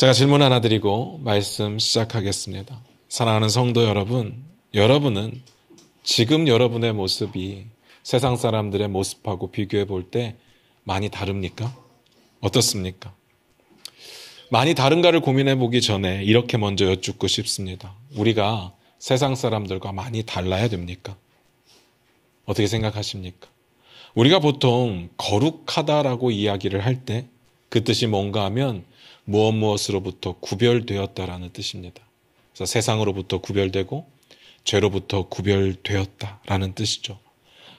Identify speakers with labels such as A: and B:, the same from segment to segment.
A: 제가 질문 하나 드리고 말씀 시작하겠습니다. 사랑하는 성도 여러분, 여러분은 지금 여러분의 모습이 세상 사람들의 모습하고 비교해 볼 때 많이 다릅니까? 어떻습니까? 많이 다른가를 고민해 보기 전에 이렇게 먼저 여쭙고 싶습니다. 우리가 세상 사람들과 많이 달라야 됩니까? 어떻게 생각하십니까? 우리가 보통 거룩하다라고 이야기를 할 때 그 뜻이 뭔가 하면 무엇으로부터 구별되었다라는 뜻입니다. 그래서 세상으로부터 구별되고 죄로부터 구별되었다라는 뜻이죠.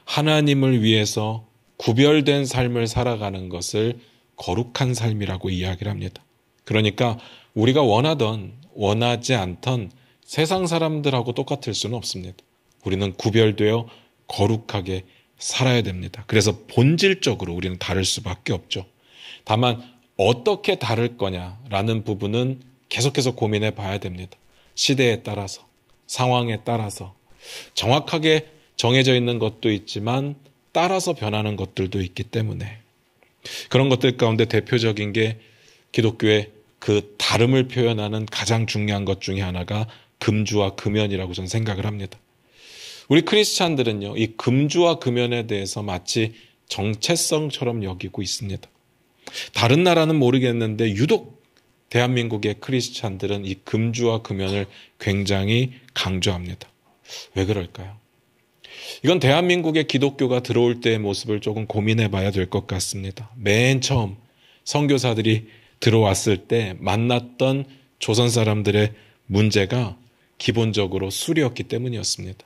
A: 하나님을 위해서 구별된 삶을 살아가는 것을 거룩한 삶이라고 이야기를 합니다. 그러니까 우리가 원하던 원하지 않던 세상 사람들하고 똑같을 수는 없습니다. 우리는 구별되어 거룩하게 살아야 됩니다. 그래서 본질적으로 우리는 다를 수밖에 없죠. 다만 어떻게 다를 거냐라는 부분은 계속해서 고민해 봐야 됩니다. 시대에 따라서, 상황에 따라서 정확하게 정해져 있는 것도 있지만 따라서 변하는 것들도 있기 때문에 그런 것들 가운데 대표적인 게 기독교의 그 다름을 표현하는 가장 중요한 것 중에 하나가 금주와 금연이라고 저는 생각을 합니다. 우리 크리스찬들은요, 이 금주와 금연에 대해서 마치 정체성처럼 여기고 있습니다. 다른 나라는 모르겠는데 유독 대한민국의 크리스찬들은 이 금주와 금연을 굉장히 강조합니다. 왜 그럴까요? 이건 대한민국의 기독교가 들어올 때의 모습을 조금 고민해 봐야 될 것 같습니다. 맨 처음 선교사들이 들어왔을 때 만났던 조선 사람들의 문제가 기본적으로 술이었기 때문이었습니다.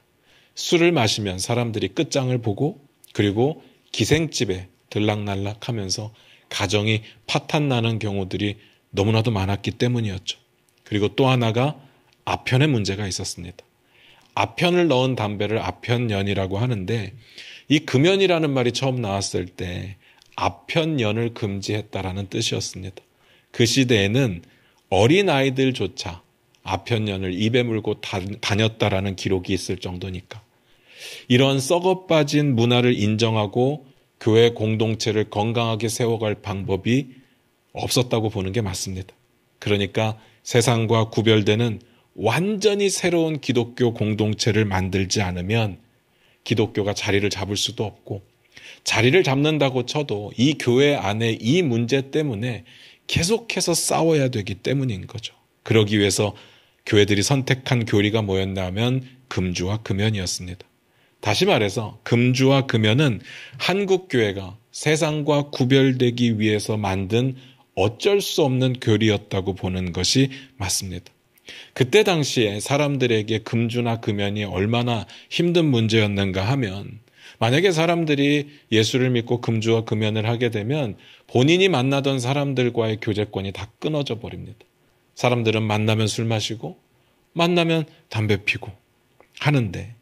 A: 술을 마시면 사람들이 끝장을 보고 그리고 기생집에 들락날락하면서 가정이 파탄나는 경우들이 너무나도 많았기 때문이었죠. 그리고 또 하나가 아편의 문제가 있었습니다. 아편을 넣은 담배를 아편연이라고 하는데 이 금연이라는 말이 처음 나왔을 때 아편연을 금지했다라는 뜻이었습니다. 그 시대에는 어린아이들조차 아편연을 입에 물고 다녔다라는 기록이 있을 정도니까 이런 썩어빠진 문화를 인정하고 교회 공동체를 건강하게 세워갈 방법이 없었다고 보는 게 맞습니다. 그러니까 세상과 구별되는 완전히 새로운 기독교 공동체를 만들지 않으면 기독교가 자리를 잡을 수도 없고 자리를 잡는다고 쳐도 이 교회 안에 이 문제 때문에 계속해서 싸워야 되기 때문인 거죠. 그러기 위해서 교회들이 선택한 교리가 뭐였냐면 금주와 금연이었습니다. 다시 말해서 금주와 금연은 한국 교회가 세상과 구별되기 위해서 만든 어쩔 수 없는 교리였다고 보는 것이 맞습니다. 그때 당시에 사람들에게 금주나 금연이 얼마나 힘든 문제였는가 하면 만약에 사람들이 예수를 믿고 금주와 금연을 하게 되면 본인이 만나던 사람들과의 교제권이 다 끊어져 버립니다. 사람들은 만나면 술 마시고 만나면 담배 피고 하는데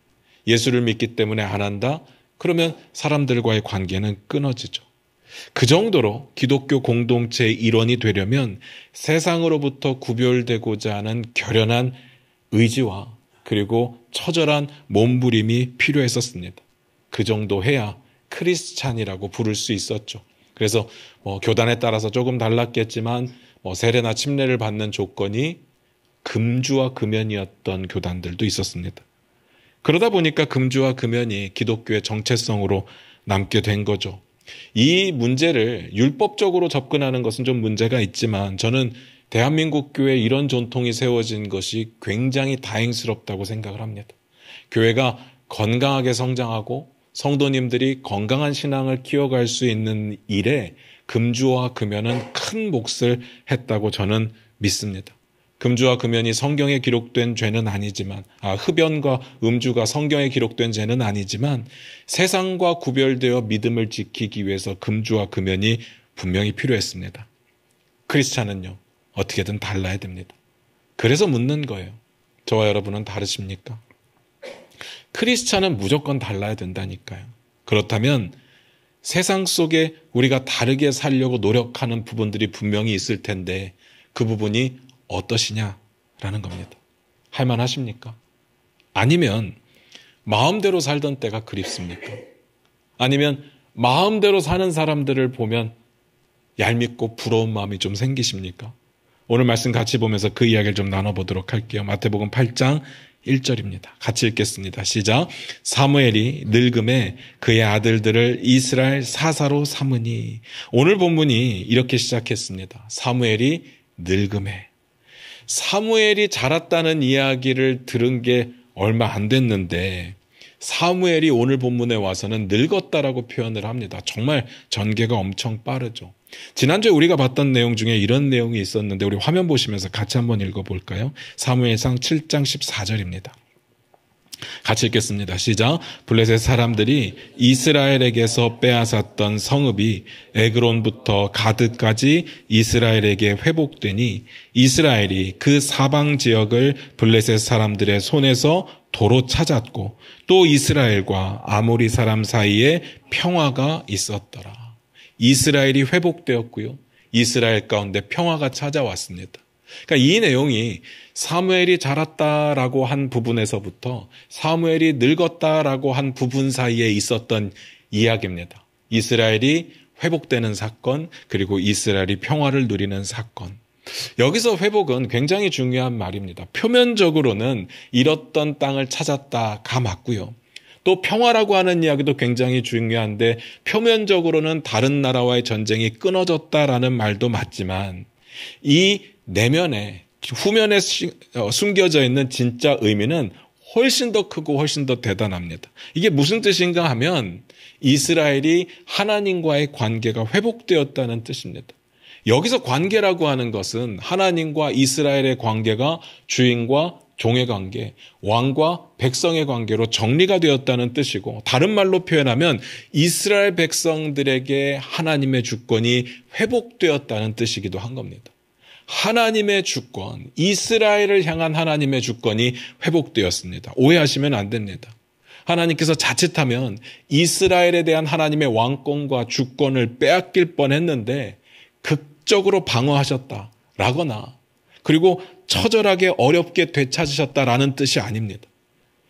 A: 예수를 믿기 때문에 안 한다? 그러면 사람들과의 관계는 끊어지죠. 그 정도로 기독교 공동체의 일원이 되려면 세상으로부터 구별되고자 하는 결연한 의지와 그리고 처절한 몸부림이 필요했었습니다. 그 정도 해야 크리스찬이라고 부를 수 있었죠. 그래서 교단에 따라서 조금 달랐겠지만 세례나 침례를 받는 조건이 금주와 금연이었던 교단들도 있었습니다. 그러다 보니까 금주와 금연이 기독교의 정체성으로 남게 된 거죠. 이 문제를 율법적으로 접근하는 것은 좀 문제가 있지만 저는 대한민국 교회에 이런 전통이 세워진 것이 굉장히 다행스럽다고 생각을 합니다. 교회가 건강하게 성장하고 성도님들이 건강한 신앙을 키워갈 수 있는 일에 금주와 금연은 큰 몫을 했다고 저는 믿습니다. 금주와 금연이 성경에 기록된 죄는 아니지만 흡연과 음주가 성경에 기록된 죄는 아니지만 세상과 구별되어 믿음을 지키기 위해서 금주와 금연이 분명히 필요했습니다. 크리스찬은요 어떻게든 달라야 됩니다. 그래서 묻는 거예요. 저와 여러분은 다르십니까? 크리스찬은 무조건 달라야 된다니까요. 그렇다면 세상 속에 우리가 다르게 살려고 노력하는 부분들이 분명히 있을 텐데 그 부분이 어떠시냐라는 겁니다. 할만하십니까? 아니면 마음대로 살던 때가 그립습니까? 아니면 마음대로 사는 사람들을 보면 얄밉고 부러운 마음이 좀 생기십니까? 오늘 말씀 같이 보면서 그 이야기를 좀 나눠보도록 할게요. 마태복음 8장 1절입니다. 같이 읽겠습니다. 시작. 사무엘이 늙음에 그의 아들들을 이스라엘 사사로 삼으니. 오늘 본문이 이렇게 시작했습니다. 사무엘이 늙음에. 사무엘이 자랐다는 이야기를 들은 게 얼마 안 됐는데 사무엘이 오늘 본문에 와서는 늙었다라고 표현을 합니다. 정말 전개가 엄청 빠르죠. 지난주에 우리가 봤던 내용 중에 이런 내용이 있었는데 우리 화면 보시면서 같이 한번 읽어볼까요? 사무엘상 7장 14절입니다. 같이 읽겠습니다. 시작. 블레셋 사람들이 이스라엘에게서 빼앗았던 성읍이 에그론부터 가드까지 이스라엘에게 회복되니 이스라엘이 그 사방 지역을 블레셋 사람들의 손에서 도로 찾았고 또 이스라엘과 아모리 사람 사이에 평화가 있었더라. 이스라엘이 회복되었고요. 이스라엘 가운데 평화가 찾아왔습니다. 그러니까 이 내용이 사무엘이 자랐다라고 한 부분에서부터 사무엘이 늙었다라고 한 부분 사이에 있었던 이야기입니다. 이스라엘이 회복되는 사건, 그리고 이스라엘이 평화를 누리는 사건. 여기서 회복은 굉장히 중요한 말입니다. 표면적으로는 잃었던 땅을 찾았다가 맞고요. 또 평화라고 하는 이야기도 굉장히 중요한데 표면적으로는 다른 나라와의 전쟁이 끊어졌다라는 말도 맞지만 이 내면에 후면에 숨겨져 있는 진짜 의미는 훨씬 더 크고 훨씬 더 대단합니다. 이게 무슨 뜻인가 하면 이스라엘이 하나님과의 관계가 회복되었다는 뜻입니다. 여기서 관계라고 하는 것은 하나님과 이스라엘의 관계가 주인과 종의 관계, 왕과 백성의 관계로 정리가 되었다는 뜻이고 다른 말로 표현하면 이스라엘 백성들에게 하나님의 주권이 회복되었다는 뜻이기도 한 겁니다. 하나님의 주권, 이스라엘을 향한 하나님의 주권이 회복되었습니다. 오해하시면 안 됩니다. 하나님께서 자칫하면 이스라엘에 대한 하나님의 왕권과 주권을 빼앗길 뻔했는데 극적으로 방어하셨다라거나 그리고 처절하게 어렵게 되찾으셨다라는 뜻이 아닙니다.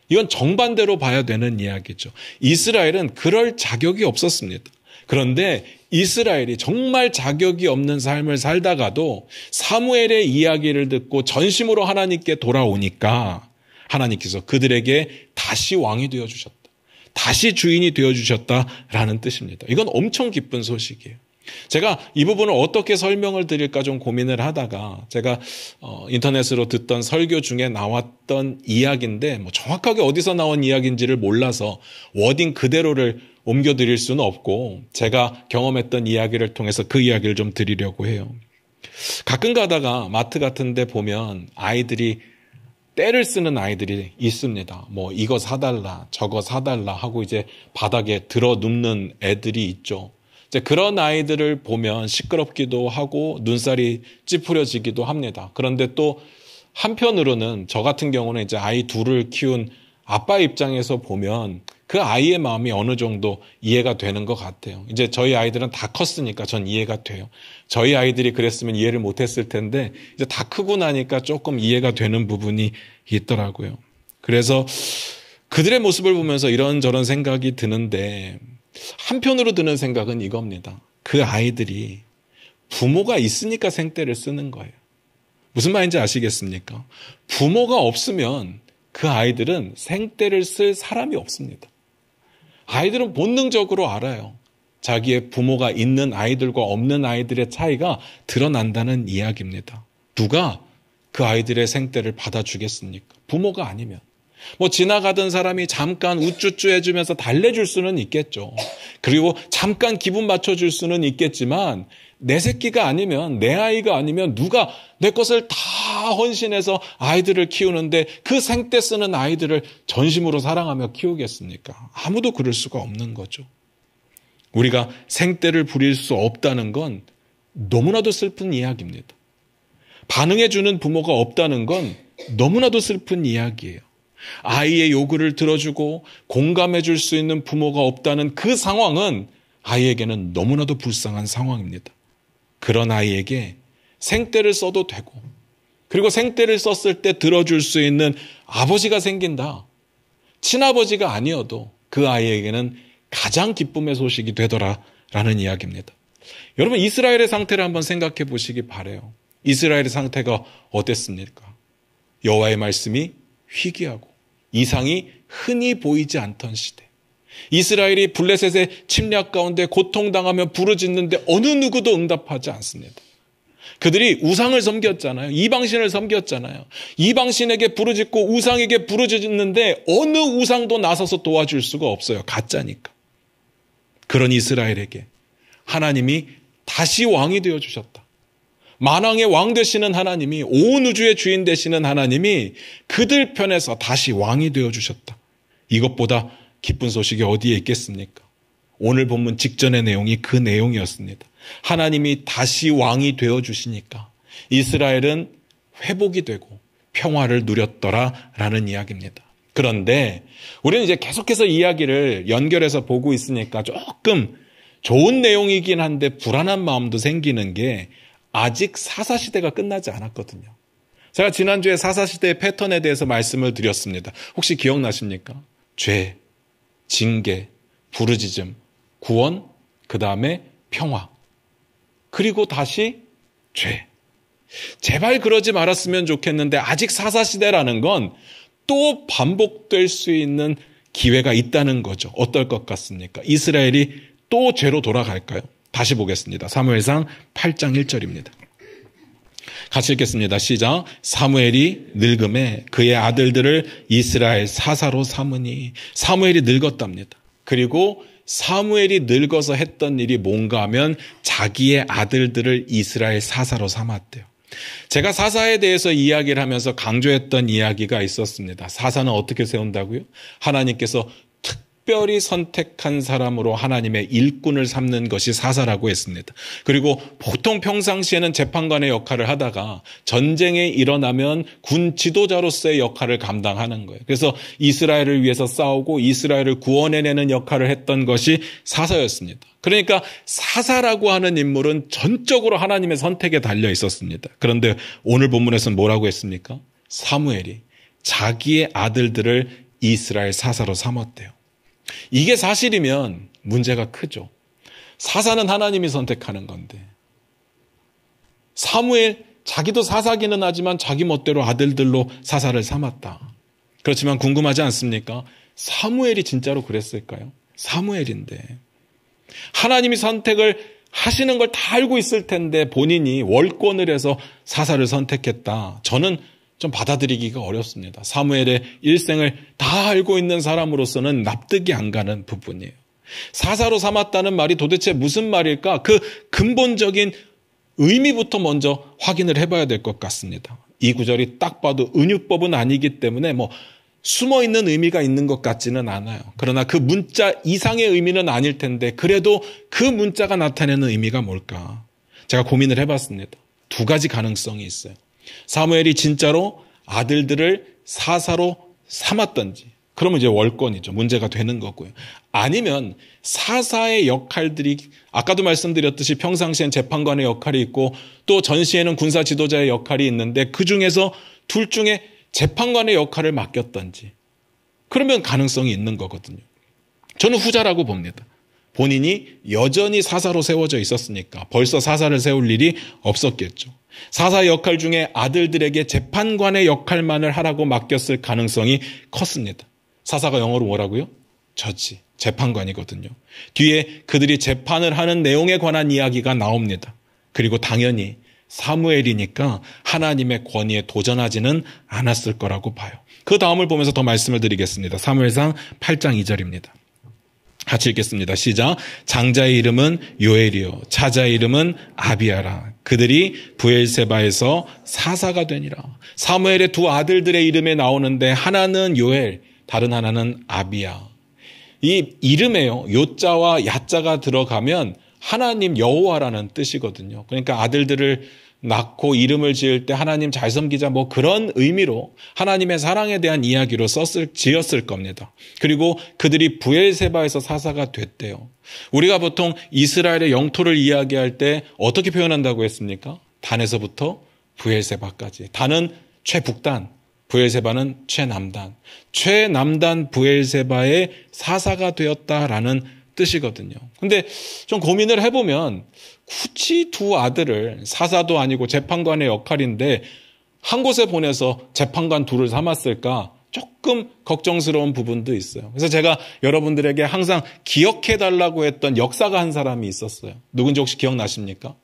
A: 이건 정반대로 봐야 되는 이야기죠. 이스라엘은 그럴 자격이 없었습니다. 그런데 이스라엘이 정말 자격이 없는 삶을 살다가도 사무엘의 이야기를 듣고 전심으로 하나님께 돌아오니까 하나님께서 그들에게 다시 왕이 되어주셨다. 다시 주인이 되어주셨다라는 뜻입니다. 이건 엄청 기쁜 소식이에요. 제가 이 부분을 어떻게 설명을 드릴까 좀 고민을 하다가 제가 인터넷으로 듣던 설교 중에 나왔던 이야기인데 뭐 정확하게 어디서 나온 이야기인지를 몰라서 워딩 그대로를 옮겨드릴 수는 없고 제가 경험했던 이야기를 통해서 그 이야기를 좀 드리려고 해요. 가끔 가다가 마트 같은 데 보면 아이들이 떼를 쓰는 아이들이 있습니다. 뭐 이거 사달라 저거 사달라 하고 이제 바닥에 들어 눕는 애들이 있죠. 이제 그런 아이들을 보면 시끄럽기도 하고 눈살이 찌푸려지기도 합니다. 그런데 또 한편으로는 저 같은 경우는 이제 아이 둘을 키운 아빠 입장에서 보면 그 아이의 마음이 어느 정도 이해가 되는 것 같아요. 이제 저희 아이들은 다 컸으니까 전 이해가 돼요. 저희 아이들이 그랬으면 이해를 못했을 텐데 이제 다 크고 나니까 조금 이해가 되는 부분이 있더라고요. 그래서 그들의 모습을 보면서 이런저런 생각이 드는데 한편으로 드는 생각은 이겁니다. 그 아이들이 부모가 있으니까 생떼를 쓰는 거예요. 무슨 말인지 아시겠습니까? 부모가 없으면 그 아이들은 생떼를 쓸 사람이 없습니다. 아이들은 본능적으로 알아요. 자기의 부모가 있는 아이들과 없는 아이들의 차이가 드러난다는 이야기입니다. 누가 그 아이들의 생떼를 받아주겠습니까? 부모가 아니면. 뭐 지나가던 사람이 잠깐 우쭈쭈 해주면서 달래줄 수는 있겠죠. 그리고 잠깐 기분 맞춰줄 수는 있겠지만 내 새끼가 아니면 내 아이가 아니면 누가 내 것을 다 헌신해서 아이들을 키우는데 그 생떼 쓰는 아이들을 전심으로 사랑하며 키우겠습니까? 아무도 그럴 수가 없는 거죠. 우리가 생떼를 부릴 수 없다는 건 너무나도 슬픈 이야기입니다. 반응해주는 부모가 없다는 건 너무나도 슬픈 이야기예요. 아이의 요구를 들어주고 공감해줄 수 있는 부모가 없다는 그 상황은 아이에게는 너무나도 불쌍한 상황입니다. 그런 아이에게 생떼를 써도 되고 그리고 생떼를 썼을 때 들어줄 수 있는 아버지가 생긴다. 친아버지가 아니어도 그 아이에게는 가장 기쁨의 소식이 되더라라는 이야기입니다. 여러분 이스라엘의 상태를 한번 생각해 보시기 바라요. 이스라엘의 상태가 어땠습니까? 여호와의 말씀이 희귀하고 이상이 흔히 보이지 않던 시대. 이스라엘이 블레셋의 침략 가운데 고통당하며 부르짖는데 어느 누구도 응답하지 않습니다. 그들이 우상을 섬겼잖아요. 이방신을 섬겼잖아요. 이방신에게 부르짖고 우상에게 부르짖는데 어느 우상도 나서서 도와줄 수가 없어요. 가짜니까. 그런 이스라엘에게 하나님이 다시 왕이 되어주셨다. 만왕의 왕 되시는 하나님이, 온 우주의 주인 되시는 하나님이 그들 편에서 다시 왕이 되어주셨다. 이것보다 기쁜 소식이 어디에 있겠습니까? 오늘 본문 직전의 내용이 그 내용이었습니다. 하나님이 다시 왕이 되어주시니까 이스라엘은 회복이 되고 평화를 누렸더라라는 이야기입니다. 그런데 우리는 이제 계속해서 이야기를 연결해서 보고 있으니까 조금 좋은 내용이긴 한데 불안한 마음도 생기는 게 아직 사사시대가 끝나지 않았거든요. 제가 지난주에 사사시대의 패턴에 대해서 말씀을 드렸습니다. 혹시 기억나십니까? 죄, 징계, 부르짖음, 구원, 그 다음에 평화. 그리고 다시 죄. 제발 그러지 말았으면 좋겠는데 아직 사사시대라는 건 또 반복될 수 있는 기회가 있다는 거죠. 어떨 것 같습니까? 이스라엘이 또 죄로 돌아갈까요? 다시 보겠습니다. 사무엘상 8장 1절입니다. 같이 읽겠습니다. 시작. 사무엘이 늙음에 그의 아들들을 이스라엘 사사로 삼으니. 사무엘이 늙었답니다. 그리고 사무엘이 늙어서 했던 일이 뭔가 하면 자기의 아들들을 이스라엘 사사로 삼았대요. 제가 사사에 대해서 이야기를 하면서 강조했던 이야기가 있었습니다. 사사는 어떻게 세운다고요? 하나님께서 특별히 선택한 사람으로 하나님의 일꾼을 삼는 것이 사사라고 했습니다. 그리고 보통 평상시에는 재판관의 역할을 하다가 전쟁이 일어나면 군 지도자로서의 역할을 감당하는 거예요. 그래서 이스라엘을 위해서 싸우고 이스라엘을 구원해내는 역할을 했던 것이 사사였습니다. 그러니까 사사라고 하는 인물은 전적으로 하나님의 선택에 달려 있었습니다. 그런데 오늘 본문에서는 뭐라고 했습니까? 사무엘이 자기의 아들들을 이스라엘 사사로 삼았대요. 이게 사실이면 문제가 크죠. 사사는 하나님이 선택하는 건데 사무엘 자기도 사사기는 하지만 자기 멋대로 아들들로 사사를 삼았다. 그렇지만 궁금하지 않습니까? 사무엘이 진짜로 그랬을까요? 사무엘인데 하나님이 선택을 하시는 걸 다 알고 있을 텐데 본인이 월권을 해서 사사를 선택했다. 저는 좀 받아들이기가 어렵습니다. 사무엘의 일생을 다 알고 있는 사람으로서는 납득이 안 가는 부분이에요. 사사로 삼았다는 말이 도대체 무슨 말일까? 그 근본적인 의미부터 먼저 확인을 해봐야 될 것 같습니다. 이 구절이 딱 봐도 은유법은 아니기 때문에 숨어있는 의미가 있는 것 같지는 않아요. 그러나 그 문자 이상의 의미는 아닐 텐데 그래도 그 문자가 나타내는 의미가 뭘까? 제가 고민을 해봤습니다. 두 가지 가능성이 있어요. 사무엘이 진짜로 아들들을 사사로 삼았던지 그러면 이제 월권이죠. 문제가 되는 거고요. 아니면 사사의 역할들이 아까도 말씀드렸듯이 평상시엔 재판관의 역할이 있고 또 전시에는 군사 지도자의 역할이 있는데 그중에서 둘 중에 재판관의 역할을 맡겼던지 그러면 가능성이 있는 거거든요. 저는 후자라고 봅니다. 본인이 여전히 사사로 세워져 있었으니까 벌써 사사를 세울 일이 없었겠죠. 사사 역할 중에 아들들에게 재판관의 역할만을 하라고 맡겼을 가능성이 컸습니다. 사사가 영어로 뭐라고요? 저지, 재판관이거든요. 뒤에 그들이 재판을 하는 내용에 관한 이야기가 나옵니다. 그리고 당연히 사무엘이니까 하나님의 권위에 도전하지는 않았을 거라고 봐요. 그 다음을 보면서 더 말씀을 드리겠습니다. 사무엘상 8장 2절입니다. 같이 읽겠습니다. 시작. 장자의 이름은 요엘이요 차자의 이름은 아비야라. 그들이 부엘세바에서 사사가 되니라. 사무엘의 두 아들들의 이름에 나오는데 하나는 요엘, 다른 하나는 아비야. 이 이름에요 요자와 야자가 들어가면 하나님 여호와라는 뜻이거든요. 그러니까 아들들을 낳고 이름을 지을 때 하나님 잘 섬기자 그런 의미로 하나님의 사랑에 대한 이야기로 지었을 겁니다. 그리고 그들이 부엘세바에서 사사가 됐대요. 우리가 보통 이스라엘의 영토를 이야기할 때 어떻게 표현한다고 했습니까? 단에서부터 부엘세바까지. 단은 최북단, 부엘세바는 최남단. 최남단 부엘세바의 사사가 되었다라는 뜻이거든요. 근데 좀 고민을 해보면 굳이 두 아들을 사사도 아니고 재판관의 역할인데 한 곳에 보내서 재판관 둘을 삼았을까? 조금 걱정스러운 부분도 있어요. 그래서 제가 여러분들에게 항상 기억해달라고 했던 역사가 한 사람이 있었어요. 누군지 혹시 기억나십니까?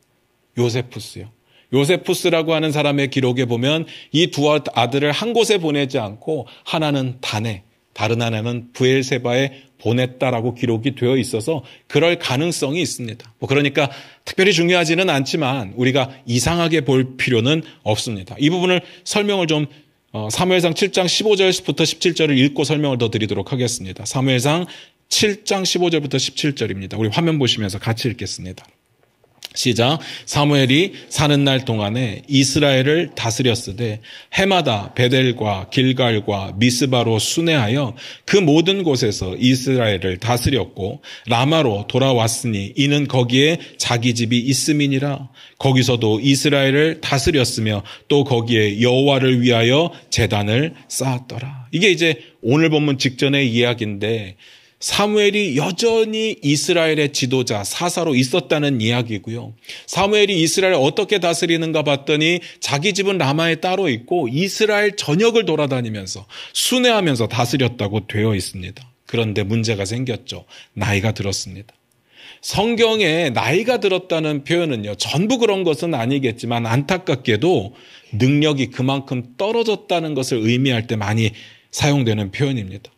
A: 요세푸스요. 요세푸스라고 하는 사람의 기록에 보면 이 두 아들을 한 곳에 보내지 않고 하나는 단에, 다른 하나는 브엘세바에 보냈다라고 기록이 되어 있어서 그럴 가능성이 있습니다. 그러니까 특별히 중요하지는 않지만 우리가 이상하게 볼 필요는 없습니다. 이 부분을 설명을 좀 사무엘상 7장 15절부터 17절을 읽고 설명을 더 드리도록 하겠습니다. 사무엘상 7장 15절부터 17절입니다. 우리 화면 보시면서 같이 읽겠습니다. 시작. 사무엘이 사는 날 동안에 이스라엘을 다스렸으되 해마다 베델과 길갈과 미스바로 순회하여 그 모든 곳에서 이스라엘을 다스렸고 라마로 돌아왔으니 이는 거기에 자기 집이 있음이니라. 거기서도 이스라엘을 다스렸으며 또 거기에 여호와를 위하여 제단을 쌓았더라. 이게 이제 오늘 본문 직전의 이야기인데 사무엘이 여전히 이스라엘의 지도자, 사사로 있었다는 이야기고요. 사무엘이 이스라엘을 어떻게 다스리는가 봤더니 자기 집은 라마에 따로 있고 이스라엘 전역을 돌아다니면서 순회하면서 다스렸다고 되어 있습니다. 그런데 문제가 생겼죠. 나이가 들었습니다. 성경에 나이가 들었다는 표현은요, 전부 그런 것은 아니겠지만 안타깝게도 능력이 그만큼 떨어졌다는 것을 의미할 때 많이 사용되는 표현입니다.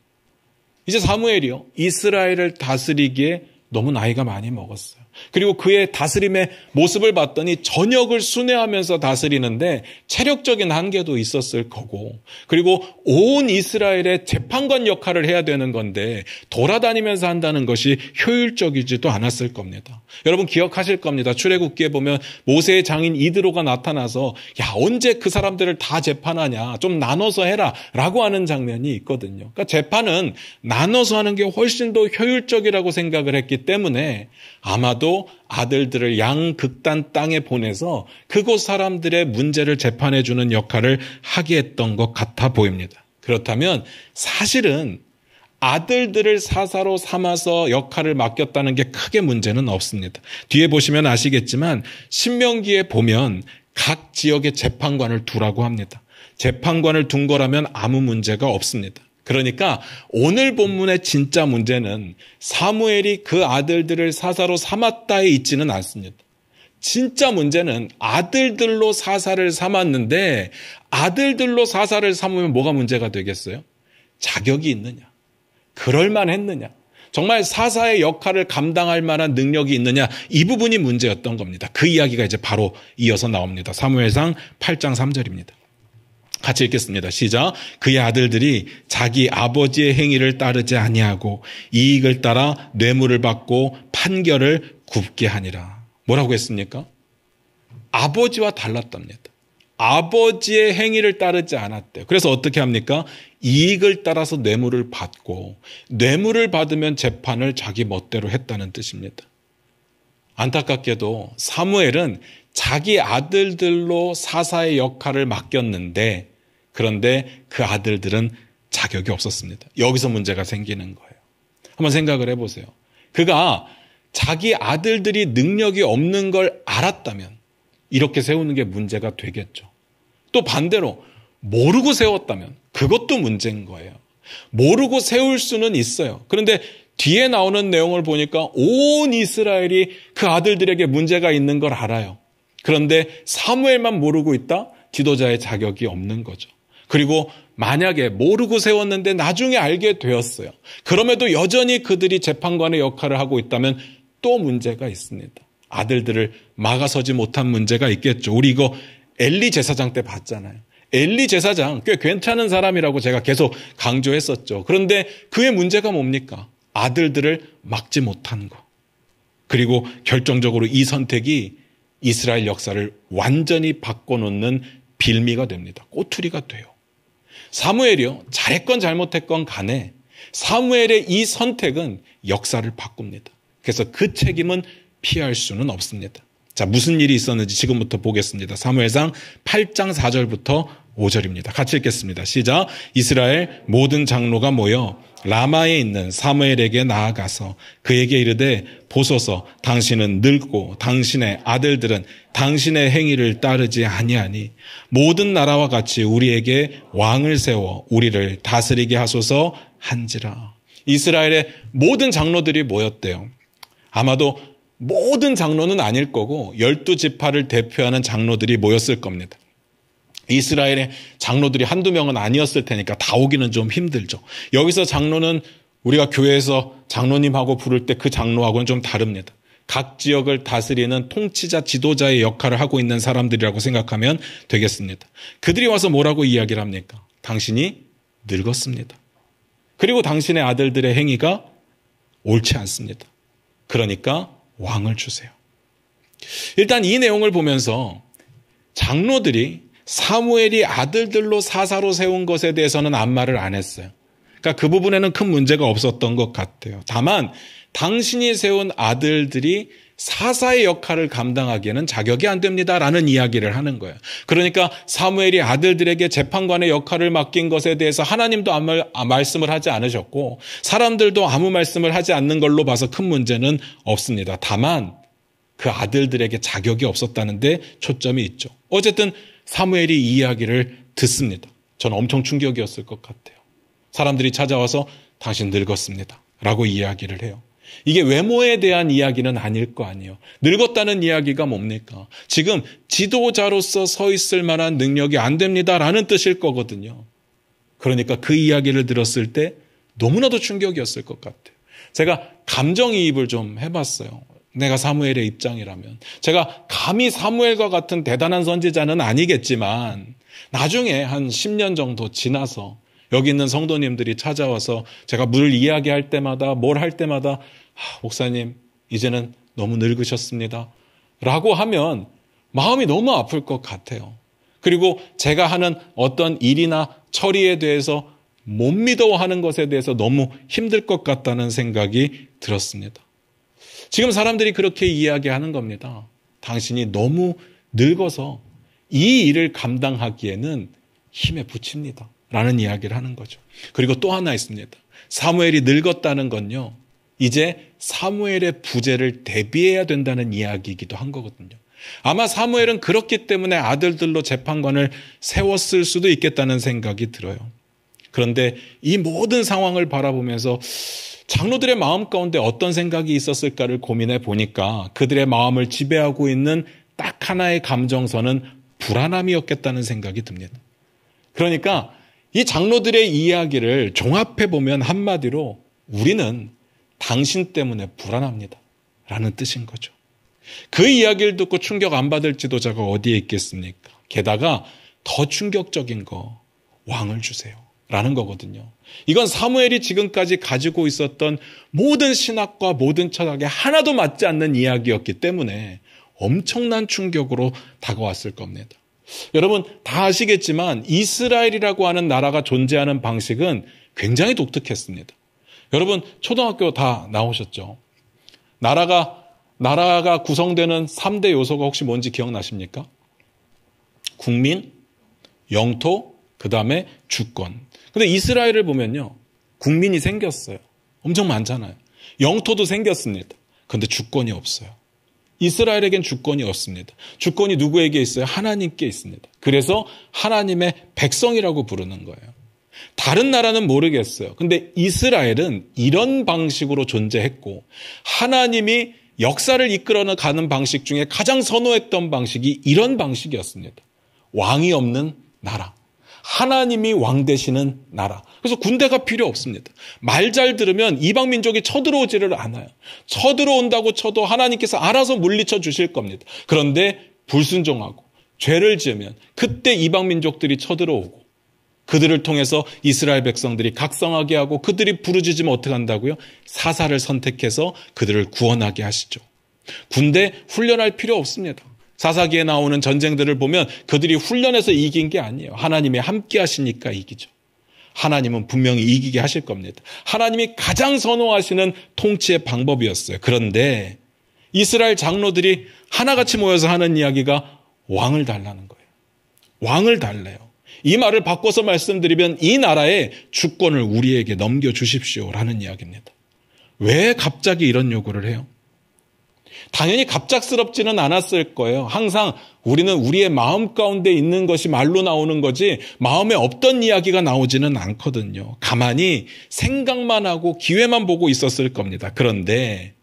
A: 이제 사무엘이요, 이스라엘을 다스리기에 너무 나이가 많이 먹었어요. 그리고 그의 다스림의 모습을 봤더니 전역을 순회하면서 다스리는데 체력적인 한계도 있었을 거고, 그리고 온 이스라엘의 재판관 역할을 해야 되는 건데 돌아다니면서 한다는 것이 효율적이지도 않았을 겁니다. 여러분 기억하실 겁니다. 출애굽기에 보면 모세의 장인 이드로가 나타나서 야, 언제 그 사람들을 다 재판하냐, 좀 나눠서 해라 라고 하는 장면이 있거든요. 그러니까 재판은 나눠서 하는 게 훨씬 더 효율적이라고 생각을 했기 때문에 아마도 아들들을 양극단 땅에 보내서 그곳 사람들의 문제를 재판해 주는 역할을 하게 했던 것 같아 보입니다. 그렇다면 사실은 아들들을 사사로 삼아서 역할을 맡겼다는 게 크게 문제는 없습니다. 뒤에 보시면 아시겠지만 신명기에 보면 각 지역의 재판관을 두라고 합니다. 재판관을 둔 거라면 아무 문제가 없습니다. 그러니까 오늘 본문의 진짜 문제는 사무엘이 그 아들들을 사사로 삼았다에 있지는 않습니다. 진짜 문제는 아들들로 사사를 삼았는데 아들들로 사사를 삼으면 뭐가 문제가 되겠어요? 자격이 있느냐? 그럴만했느냐? 정말 사사의 역할을 감당할 만한 능력이 있느냐? 이 부분이 문제였던 겁니다. 그 이야기가 이제 바로 이어서 나옵니다. 사무엘상 8장 3절입니다. 같이 읽겠습니다. 시작. 그의 아들들이 자기 아버지의 행위를 따르지 아니하고 이익을 따라 뇌물을 받고 판결을 굽게 하니라. 뭐라고 했습니까? 아버지와 달랐답니다. 아버지의 행위를 따르지 않았대요. 그래서 어떻게 합니까? 이익을 따라서 뇌물을 받고 뇌물을 받으면 재판을 자기 멋대로 했다는 뜻입니다. 안타깝게도 사무엘은 자기 아들들로 사사의 역할을 맡겼는데 그런데 그 아들들은 자격이 없었습니다. 여기서 문제가 생기는 거예요. 한번 생각을 해보세요. 그가 자기 아들들이 능력이 없는 걸 알았다면 이렇게 세우는 게 문제가 되겠죠. 또 반대로 모르고 세웠다면 그것도 문제인 거예요. 모르고 세울 수는 있어요. 그런데 뒤에 나오는 내용을 보니까 온 이스라엘이 그 아들들에게 문제가 있는 걸 알아요. 그런데 사무엘만 모르고 있다? 지도자의 자격이 없는 거죠. 그리고 만약에 모르고 세웠는데 나중에 알게 되었어요. 그럼에도 여전히 그들이 재판관의 역할을 하고 있다면 또 문제가 있습니다. 아들들을 막아서지 못한 문제가 있겠죠. 우리 이거 엘리 제사장 때 봤잖아요. 엘리 제사장 꽤 괜찮은 사람이라고 제가 계속 강조했었죠. 그런데 그의 문제가 뭡니까? 아들들을 막지 못한 거. 그리고 결정적으로 이 선택이 이스라엘 역사를 완전히 바꿔놓는 빌미가 됩니다. 꼬투리가 돼요. 사무엘이요, 잘했건 잘못했건 간에 사무엘의 이 선택은 역사를 바꿉니다. 그래서 그 책임은 피할 수는 없습니다. 자, 무슨 일이 있었는지 지금부터 보겠습니다. 사무엘상 8장 4절부터 5절입니다. 같이 읽겠습니다. 시작. 이스라엘 모든 장로가 모여 라마에 있는 사무엘에게 나아가서 그에게 이르되 보소서 당신은 늙고 당신의 아들들은 당신의 행위를 따르지 아니하니 모든 나라와 같이 우리에게 왕을 세워 우리를 다스리게 하소서 한지라. 이스라엘의 모든 장로들이 모였대요. 아마도 모든 장로는 아닐 거고 12지파를 대표하는 장로들이 모였을 겁니다. 이스라엘의 장로들이 한두 명은 아니었을 테니까 다 오기는 좀 힘들죠. 여기서 장로는 우리가 교회에서 장로님하고 부를 때 그 장로하고는 좀 다릅니다. 각 지역을 다스리는 통치자, 지도자의 역할을 하고 있는 사람들이라고 생각하면 되겠습니다. 그들이 와서 뭐라고 이야기를 합니까? 당신이 늙었습니다. 그리고 당신의 아들들의 행위가 옳지 않습니다. 그러니까 왕을 주세요. 일단 이 내용을 보면서 장로들이 사무엘이 아들들로 사사로 세운 것에 대해서는 아무 말을 안 했어요. 그러니까 그 부분에는 큰 문제가 없었던 것 같아요. 다만 당신이 세운 아들들이 사사의 역할을 감당하기에는 자격이 안 됩니다라는 이야기를 하는 거예요. 그러니까 사무엘이 아들들에게 재판관의 역할을 맡긴 것에 대해서 하나님도 아무 말씀을 하지 않으셨고 사람들도 아무 말씀을 하지 않는 걸로 봐서 큰 문제는 없습니다. 다만 그 아들들에게 자격이 없었다는 데 초점이 있죠. 어쨌든 사무엘이 이 이야기를 듣습니다. 저는 엄청 충격이었을 것 같아요. 사람들이 찾아와서 당신 늙었습니다 라고 이야기를 해요. 이게 외모에 대한 이야기는 아닐 거 아니에요. 늙었다는 이야기가 뭡니까? 지금 지도자로서 서 있을 만한 능력이 안 됩니다라는 뜻일 거거든요. 그러니까 그 이야기를 들었을 때 너무나도 충격이었을 것 같아요. 제가 감정이입을 좀 해봤어요. 내가 사무엘의 입장이라면. 제가 감히 사무엘과 같은 대단한 선지자는 아니겠지만 나중에 한 10년 정도 지나서 여기 있는 성도님들이 찾아와서 제가 물 이야기할 때마다 뭘 할 때마다 목사님 이제는 너무 늙으셨습니다 라고 하면 마음이 너무 아플 것 같아요. 그리고 제가 하는 어떤 일이나 처리에 대해서 못 믿어하는 것에 대해서 너무 힘들 것 같다는 생각이 들었습니다. 지금 사람들이 그렇게 이야기하는 겁니다. 당신이 너무 늙어서 이 일을 감당하기에는 힘에 부칩니다 라는 이야기를 하는 거죠. 그리고 또 하나 있습니다. 사무엘이 늙었다는 건요, 이제 사무엘의 부재를 대비해야 된다는 이야기이기도 한 거거든요. 아마 사무엘은 그렇기 때문에 아들들로 재판관을 세웠을 수도 있겠다는 생각이 들어요. 그런데 이 모든 상황을 바라보면서 장로들의 마음 가운데 어떤 생각이 있었을까를 고민해 보니까 그들의 마음을 지배하고 있는 딱 하나의 감정선은 불안함이었겠다는 생각이 듭니다. 그러니까 이 장로들의 이야기를 종합해 보면 한마디로 우리는 당신 때문에 불안합니다 라는 뜻인 거죠. 그 이야기를 듣고 충격 안 받을 지도자가 어디에 있겠습니까? 게다가 더 충격적인 거, 왕을 주세요 라는 거거든요. 이건 사무엘이 지금까지 가지고 있었던 모든 신학과 모든 철학에 하나도 맞지 않는 이야기였기 때문에 엄청난 충격으로 다가왔을 겁니다. 여러분 다 아시겠지만 이스라엘이라고 하는 나라가 존재하는 방식은 굉장히 독특했습니다. 여러분 초등학교 다 나오셨죠? 나라가 구성되는 3대 요소가 혹시 뭔지 기억나십니까? 국민, 영토, 그 다음에 주권. 근데 이스라엘을 보면요, 국민이 생겼어요. 엄청 많잖아요. 영토도 생겼습니다. 그런데 주권이 없어요. 이스라엘에겐 주권이 없습니다. 주권이 누구에게 있어요? 하나님께 있습니다. 그래서 하나님의 백성이라고 부르는 거예요. 다른 나라는 모르겠어요. 근데 이스라엘은 이런 방식으로 존재했고 하나님이 역사를 이끌어가는 방식 중에 가장 선호했던 방식이 이런 방식이었습니다. 왕이 없는 나라. 하나님이 왕 되시는 나라. 그래서 군대가 필요 없습니다. 말 잘 들으면 이방 민족이 쳐들어오지를 않아요. 쳐들어온다고 쳐도 하나님께서 알아서 물리쳐 주실 겁니다. 그런데 불순종하고 죄를 지으면 그때 이방 민족들이 쳐들어오고 그들을 통해서 이스라엘 백성들이 각성하게 하고 그들이 부르짖으면 어떻게 한다고요? 사사를 선택해서 그들을 구원하게 하시죠. 군대 훈련할 필요 없습니다. 사사기에 나오는 전쟁들을 보면 그들이 훈련해서 이긴 게 아니에요. 하나님이 함께 하시니까 이기죠. 하나님은 분명히 이기게 하실 겁니다. 하나님이 가장 선호하시는 통치의 방법이었어요. 그런데 이스라엘 장로들이 하나같이 모여서 하는 이야기가 왕을 달라는 거예요. 왕을 달래요. 이 말을 바꿔서 말씀드리면 이 나라의 주권을 우리에게 넘겨주십시오라는 이야기입니다. 왜 갑자기 이런 요구를 해요? 당연히 갑작스럽지는 않았을 거예요. 항상 우리는 우리의 마음 가운데 있는 것이 말로 나오는 거지 마음에 없던 이야기가 나오지는 않거든요. 가만히 생각만 하고 기회만 보고 있었을 겁니다. 그런데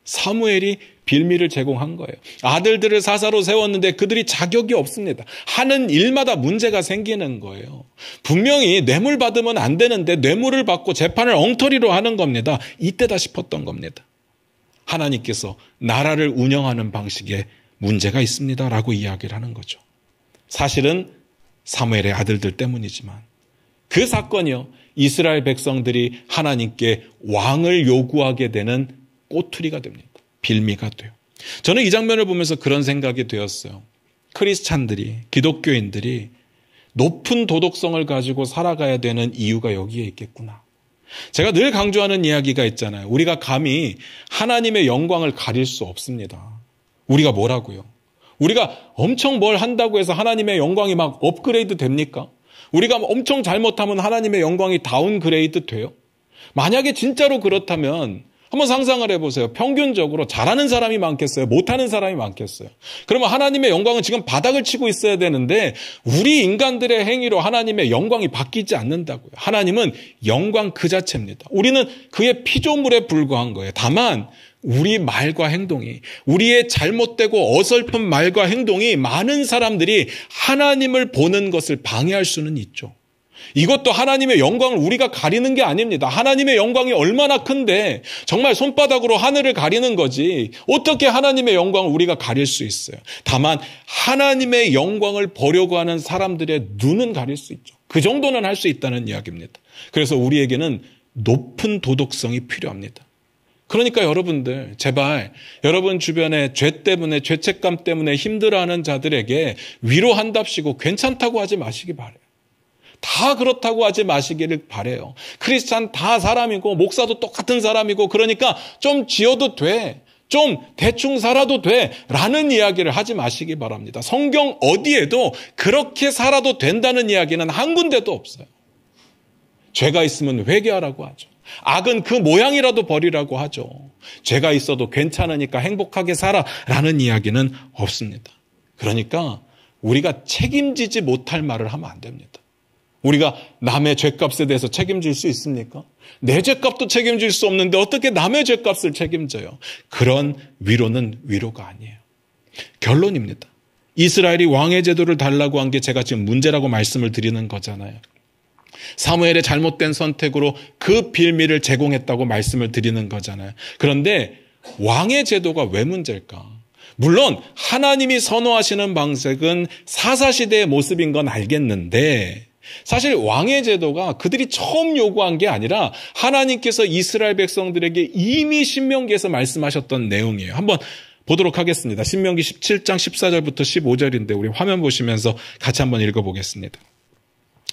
A: 사무엘이 빌미를 제공한 거예요. 아들들을 사사로 세웠는데 그들이 자격이 없습니다. 하는 일마다 문제가 생기는 거예요. 분명히 뇌물 받으면 안 되는데 뇌물을 받고 재판을 엉터리로 하는 겁니다. 이때다 싶었던 겁니다. 하나님께서 나라를 운영하는 방식에 문제가 있습니다라고 이야기를 하는 거죠. 사실은 사무엘의 아들들 때문이지만 그 사건이요, 이스라엘 백성들이 하나님께 왕을 요구하게 되는 꼬투리가 됩니다. 빌미가 돼요. 저는 이 장면을 보면서 그런 생각이 되었어요. 크리스찬들이, 기독교인들이 높은 도덕성을 가지고 살아가야 되는 이유가 여기에 있겠구나. 제가 늘 강조하는 이야기가 있잖아요. 우리가 감히 하나님의 영광을 가릴 수 없습니다. 우리가 뭐라고요? 우리가 엄청 뭘 한다고 해서 하나님의 영광이 막 업그레이드 됩니까? 우리가 엄청 잘못하면 하나님의 영광이 다운그레이드 돼요? 만약에 진짜로 그렇다면 한번 상상을 해보세요. 평균적으로 잘하는 사람이 많겠어요? 못하는 사람이 많겠어요? 그러면 하나님의 영광은 지금 바닥을 치고 있어야 되는데 우리 인간들의 행위로 하나님의 영광이 바뀌지 않는다고요. 하나님은 영광 그 자체입니다. 우리는 그의 피조물에 불과한 거예요. 다만 우리 말과 행동이, 우리의 잘못되고 어설픈 말과 행동이 많은 사람들이 하나님을 보는 것을 방해할 수는 있죠. 이것도 하나님의 영광을 우리가 가리는 게 아닙니다. 하나님의 영광이 얼마나 큰데 정말 손바닥으로 하늘을 가리는 거지 어떻게 하나님의 영광을 우리가 가릴 수 있어요. 다만 하나님의 영광을 보려고 하는 사람들의 눈은 가릴 수 있죠. 그 정도는 할 수 있다는 이야기입니다. 그래서 우리에게는 높은 도덕성이 필요합니다. 그러니까 여러분들 제발 여러분 주변에 죄 때문에 죄책감 때문에 힘들어하는 자들에게 위로한답시고 괜찮다고 하지 마시기 바라요. 다 그렇다고 하지 마시기를 바라요. 크리스찬 다 사람이고 목사도 똑같은 사람이고 그러니까 좀 지어도 돼. 좀 대충 살아도 돼. 라는 이야기를 하지 마시기 바랍니다. 성경 어디에도 그렇게 살아도 된다는 이야기는 한 군데도 없어요. 죄가 있으면 회개하라고 하죠. 악은 그 모양이라도 버리라고 하죠. 죄가 있어도 괜찮으니까 행복하게 살아라는 이야기는 없습니다. 그러니까 우리가 책임지지 못할 말을 하면 안 됩니다. 우리가 남의 죄값에 대해서 책임질 수 있습니까? 내 죄값도 책임질 수 없는데 어떻게 남의 죄값을 책임져요? 그런 위로는 위로가 아니에요. 결론입니다. 이스라엘이 왕의 제도를 달라고 한 게 제가 지금 문제라고 말씀을 드리는 거잖아요. 사무엘의 잘못된 선택으로 그 빌미를 제공했다고 말씀을 드리는 거잖아요. 그런데 왕의 제도가 왜 문제일까? 물론 하나님이 선호하시는 방식은 사사시대의 모습인 건 알겠는데 사실 왕의 제도가 그들이 처음 요구한 게 아니라 하나님께서 이스라엘 백성들에게 이미 신명기에서 말씀하셨던 내용이에요. 한번 보도록 하겠습니다. 신명기 17장 14절부터 15절인데 우리 화면 보시면서 같이 한번 읽어보겠습니다.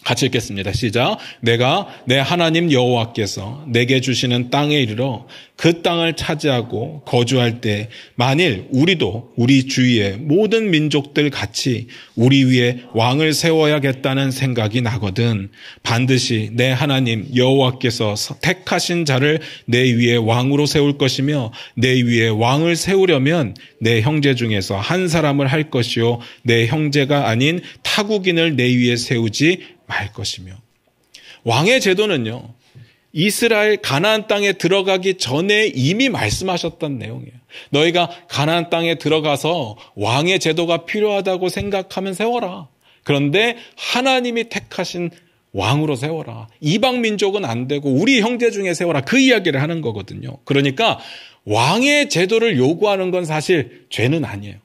A: 같이 읽겠습니다. 시작. 내가 내 하나님 여호와께서 내게 주시는 땅에 이르러 그 땅을 차지하고 거주할 때 만일 우리도 우리 주위의 모든 민족들 같이 우리 위에 왕을 세워야겠다는 생각이 나거든 반드시 내 하나님 여호와께서 택하신 자를 내 위에 왕으로 세울 것이며 내 위에 왕을 세우려면 내 형제 중에서 한 사람을 할 것이요 내 형제가 아닌 타국인을 내 위에 세우지 말 것이며. 왕의 제도는요, 이스라엘 가나안 땅에 들어가기 전에 이미 말씀하셨던 내용이에요. 너희가 가나안 땅에 들어가서 왕의 제도가 필요하다고 생각하면 세워라. 그런데 하나님이 택하신 왕으로 세워라. 이방 민족은 안 되고 우리 형제 중에 세워라. 그 이야기를 하는 거거든요. 그러니까 왕의 제도를 요구하는 건 사실 죄는 아니에요.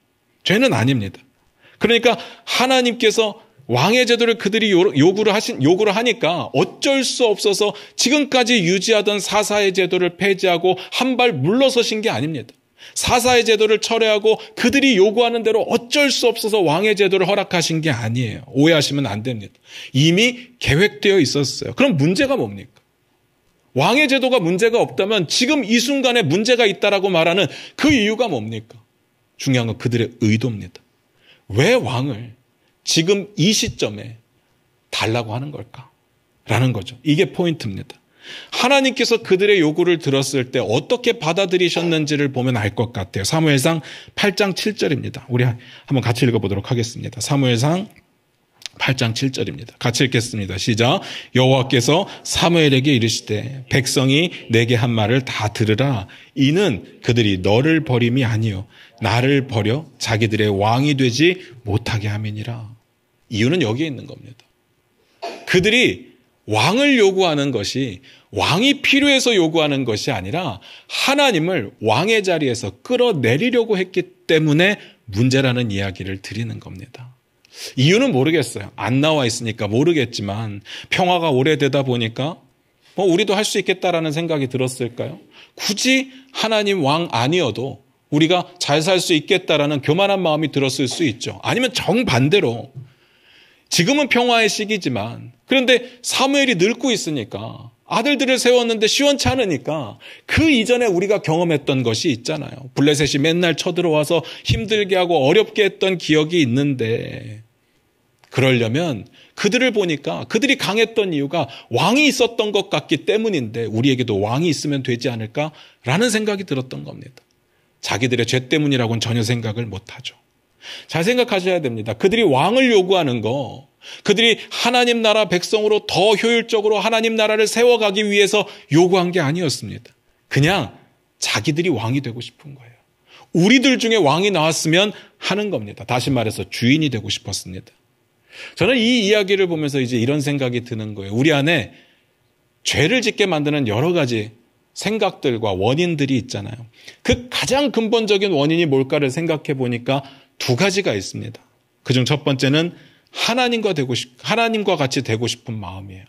A: 죄는 아닙니다. 그러니까 하나님께서 왕의 제도를 그들이 요구를 하니까 어쩔 수 없어서 지금까지 유지하던 사사의 제도를 폐지하고 한 발 물러서신 게 아닙니다. 사사의 제도를 철회하고 그들이 요구하는 대로 어쩔 수 없어서 왕의 제도를 허락하신 게 아니에요. 오해하시면 안 됩니다. 이미 계획되어 있었어요. 그럼 문제가 뭡니까? 왕의 제도가 문제가 없다면 지금 이 순간에 문제가 있다라고 말하는 그 이유가 뭡니까? 중요한 건 그들의 의도입니다. 왜 왕을 지금 이 시점에 달라고 하는 걸까? 라는 거죠. 이게 포인트입니다. 하나님께서 그들의 요구를 들었을 때 어떻게 받아들이셨는지를 보면 알 것 같아요. 사무엘상 8장 7절입니다. 우리 한번 같이 읽어보도록 하겠습니다. 사무엘상 8장 7절입니다. 같이 읽겠습니다. 시작. 여호와께서 사무엘에게 이르시되 백성이 내게 한 말을 다 들으라. 이는 그들이 너를 버림이 아니요 나를 버려 자기들의 왕이 되지 못하게 함이니라. 이유는 여기에 있는 겁니다. 그들이 왕을 요구하는 것이 왕이 필요해서 요구하는 것이 아니라 하나님을 왕의 자리에서 끌어내리려고 했기 때문에 문제라는 이야기를 드리는 겁니다. 이유는 모르겠어요. 안 나와 있으니까 모르겠지만 평화가 오래되다 보니까 우리도 할 수 있겠다라는 생각이 들었을까요? 굳이 하나님 왕 아니어도 우리가 잘 살 수 있겠다라는 교만한 마음이 들었을 수 있죠. 아니면 정반대로 지금은 평화의 시기지만 그런데 사무엘이 늙고 있으니까 아들들을 세웠는데 시원치 않으니까 그 이전에 우리가 경험했던 것이 있잖아요. 블레셋이 맨날 쳐들어와서 힘들게 하고 어렵게 했던 기억이 있는데 그러려면 그들을 보니까 그들이 강했던 이유가 왕이 있었던 것 같기 때문인데 우리에게도 왕이 있으면 되지 않을까라는 생각이 들었던 겁니다. 자기들의 죄 때문이라고는 전혀 생각을 못하죠. 잘 생각하셔야 됩니다. 그들이 왕을 요구하는 거, 그들이 하나님 나라 백성으로 더 효율적으로 하나님 나라를 세워가기 위해서 요구한 게 아니었습니다. 그냥 자기들이 왕이 되고 싶은 거예요. 우리들 중에 왕이 나왔으면 하는 겁니다. 다시 말해서 주인이 되고 싶었습니다. 저는 이 이야기를 보면서 이제 이런 생각이 드는 거예요. 우리 안에 죄를 짓게 만드는 여러 가지 생각들과 원인들이 있잖아요. 그 가장 근본적인 원인이 뭘까를 생각해 보니까 두 가지가 있습니다. 그중 첫 번째는 하나님과 같이 되고 싶은 마음이에요.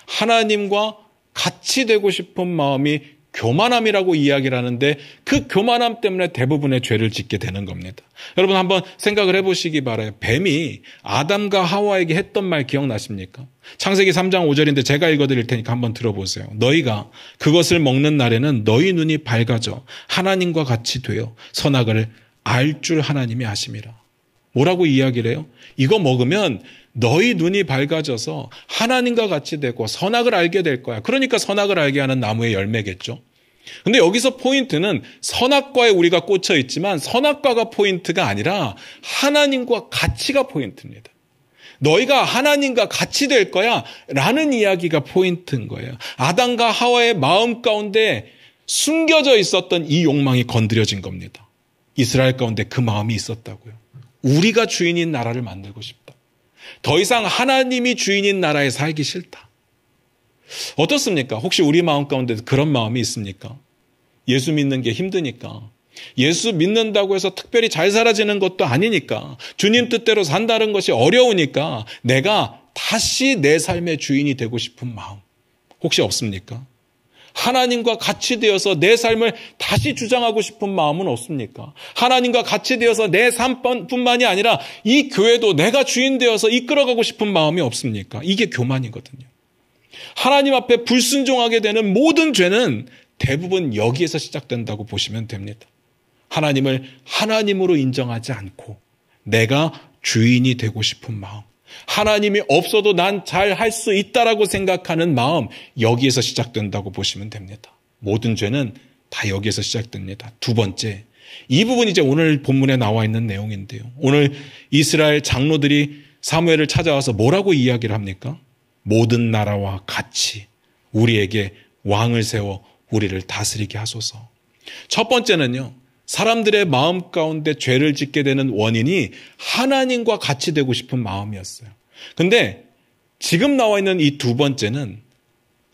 A: 하나님과 같이 되고 싶은 마음이 교만함이라고 이야기를 하는데 그 교만함 때문에 대부분의 죄를 짓게 되는 겁니다. 여러분 한번 생각을 해보시기 바라요. 뱀이 아담과 하와에게 했던 말 기억나십니까? 창세기 3장 5절인데 제가 읽어드릴 테니까 한번 들어보세요. 너희가 그것을 먹는 날에는 너희 눈이 밝아져 하나님과 같이 되어 선악을 알 줄 하나님이 아심이라. 뭐라고 이야기를 해요? 이거 먹으면 너희 눈이 밝아져서 하나님과 같이 되고 선악을 알게 될 거야. 그러니까 선악을 알게 하는 나무의 열매겠죠. 근데 여기서 포인트는 선악과에 우리가 꽂혀 있지만 선악과가 포인트가 아니라 하나님과 같이가 포인트입니다. 너희가 하나님과 같이 될 거야 라는 이야기가 포인트인 거예요. 아담과 하와의 마음 가운데 숨겨져 있었던 이 욕망이 건드려진 겁니다. 이스라엘 가운데 그 마음이 있었다고요. 우리가 주인인 나라를 만들고 싶다. 더 이상 하나님이 주인인 나라에 살기 싫다. 어떻습니까? 혹시 우리 마음 가운데 그런 마음이 있습니까? 예수 믿는 게 힘드니까. 예수 믿는다고 해서 특별히 잘 살아지는 것도 아니니까. 주님 뜻대로 산다는 것이 어려우니까 내가 다시 내 삶의 주인이 되고 싶은 마음. 혹시 없습니까? 하나님과 같이 되어서 내 삶을 다시 주장하고 싶은 마음은 없습니까? 하나님과 같이 되어서 내 삶뿐만이 아니라 이 교회도 내가 주인 되어서 이끌어가고 싶은 마음이 없습니까? 이게 교만이거든요. 하나님 앞에 불순종하게 되는 모든 죄는 대부분 여기에서 시작된다고 보시면 됩니다. 하나님을 하나님으로 인정하지 않고 내가 주인이 되고 싶은 마음. 하나님이 없어도 난 잘 할 수 있다라고 생각하는 마음, 여기에서 시작된다고 보시면 됩니다. 모든 죄는 다 여기에서 시작됩니다. 두 번째, 이 부분이 이제 오늘 본문에 나와 있는 내용인데요. 오늘 이스라엘 장로들이 사무엘을 찾아와서 뭐라고 이야기를 합니까? 모든 나라와 같이 우리에게 왕을 세워 우리를 다스리게 하소서. 첫 번째는요. 사람들의 마음 가운데 죄를 짓게 되는 원인이 하나님과 같이 되고 싶은 마음이었어요. 근데 지금 나와 있는 이 두 번째는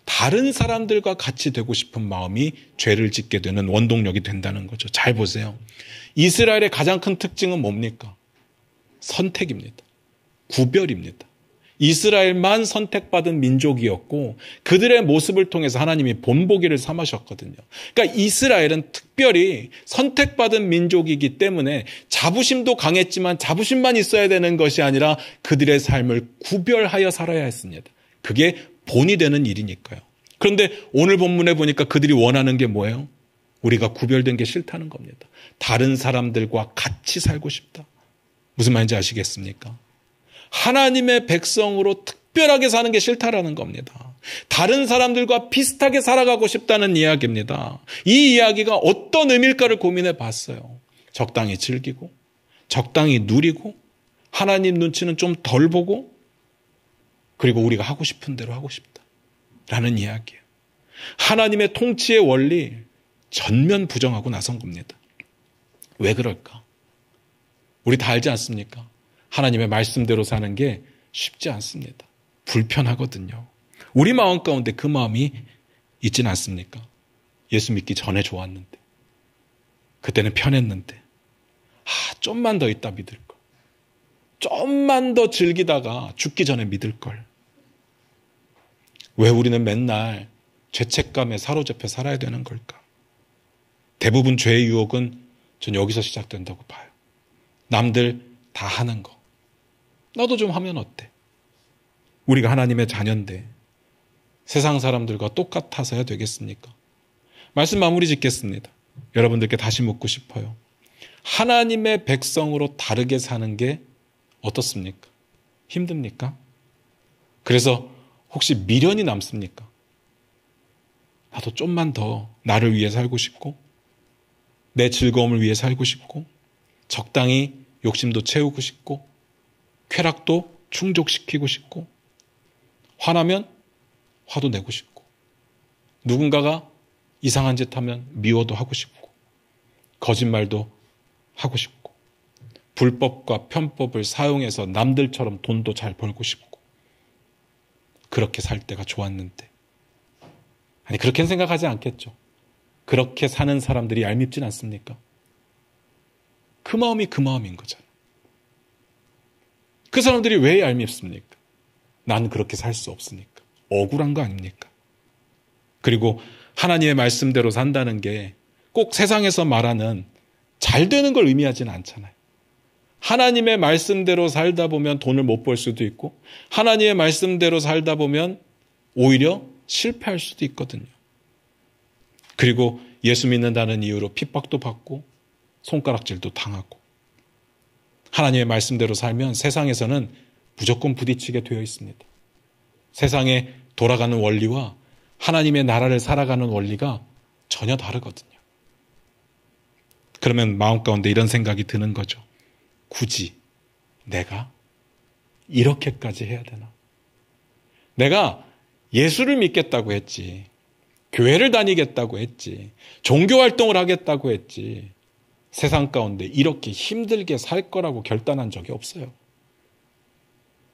A: 다른 사람들과 같이 되고 싶은 마음이 죄를 짓게 되는 원동력이 된다는 거죠. 잘 보세요. 이스라엘의 가장 큰 특징은 뭡니까? 선택입니다. 구별입니다. 이스라엘만 선택받은 민족이었고 그들의 모습을 통해서 하나님이 본보기를 삼으셨거든요. 그러니까 이스라엘은 특별히 선택받은 민족이기 때문에 자부심도 강했지만 자부심만 있어야 되는 것이 아니라 그들의 삶을 구별하여 살아야 했습니다. 그게 본이 되는 일이니까요. 그런데 오늘 본문에 보니까 그들이 원하는 게 뭐예요? 우리가 구별된 게 싫다는 겁니다. 다른 사람들과 같이 살고 싶다. 무슨 말인지 아시겠습니까? 하나님의 백성으로 특별하게 사는 게 싫다라는 겁니다. 다른 사람들과 비슷하게 살아가고 싶다는 이야기입니다. 이 이야기가 어떤 의미일까를 고민해 봤어요. 적당히 즐기고, 적당히 누리고, 하나님 눈치는 좀 덜 보고, 그리고 우리가 하고 싶은 대로 하고 싶다라는 이야기예요. 하나님의 통치의 원리 전면 부정하고 나선 겁니다. 왜 그럴까? 우리 다 알지 않습니까? 하나님의 말씀대로 사는 게 쉽지 않습니다. 불편하거든요. 우리 마음 가운데 그 마음이 있진 않습니까? 예수 믿기 전에 좋았는데, 그때는 편했는데, 좀만 더 있다 믿을 걸. 좀만 더 즐기다가 죽기 전에 믿을 걸. 왜 우리는 맨날 죄책감에 사로잡혀 살아야 되는 걸까? 대부분 죄의 유혹은 전 여기서 시작된다고 봐요. 남들 다 하는 거. 나도 좀 하면 어때? 우리가 하나님의 자녀인데 세상 사람들과 똑같아서야 되겠습니까? 말씀 마무리 짓겠습니다. 여러분들께 다시 묻고 싶어요. 하나님의 백성으로 다르게 사는 게 어떻습니까? 힘듭니까? 그래서 혹시 미련이 남습니까? 나도 좀만 더 나를 위해 살고 싶고, 내 즐거움을 위해 살고 싶고, 적당히 욕심도 채우고 싶고, 쾌락도 충족시키고 싶고, 화나면 화도 내고 싶고, 누군가가 이상한 짓 하면 미워도 하고 싶고, 거짓말도 하고 싶고, 불법과 편법을 사용해서 남들처럼 돈도 잘 벌고 싶고, 그렇게 살 때가 좋았는데, 아니 그렇게는 생각하지 않겠죠. 그렇게 사는 사람들이 얄밉진 않습니까? 그 마음이 그 마음인 거잖아요. 그 사람들이 왜 얄밉습니까? 난 그렇게 살 수 없으니까. 억울한 거 아닙니까? 그리고 하나님의 말씀대로 산다는 게 꼭 세상에서 말하는 잘 되는 걸 의미하지는 않잖아요. 하나님의 말씀대로 살다 보면 돈을 못 벌 수도 있고, 하나님의 말씀대로 살다 보면 오히려 실패할 수도 있거든요. 그리고 예수 믿는다는 이유로 핍박도 받고 손가락질도 당하고, 하나님의 말씀대로 살면 세상에서는 무조건 부딪히게 되어 있습니다. 세상에 돌아가는 원리와 하나님의 나라를 살아가는 원리가 전혀 다르거든요. 그러면 마음 가운데 이런 생각이 드는 거죠. 굳이 내가 이렇게까지 해야 되나? 내가 예수를 믿겠다고 했지, 교회를 다니겠다고 했지, 종교활동을 하겠다고 했지, 세상 가운데 이렇게 힘들게 살 거라고 결단한 적이 없어요.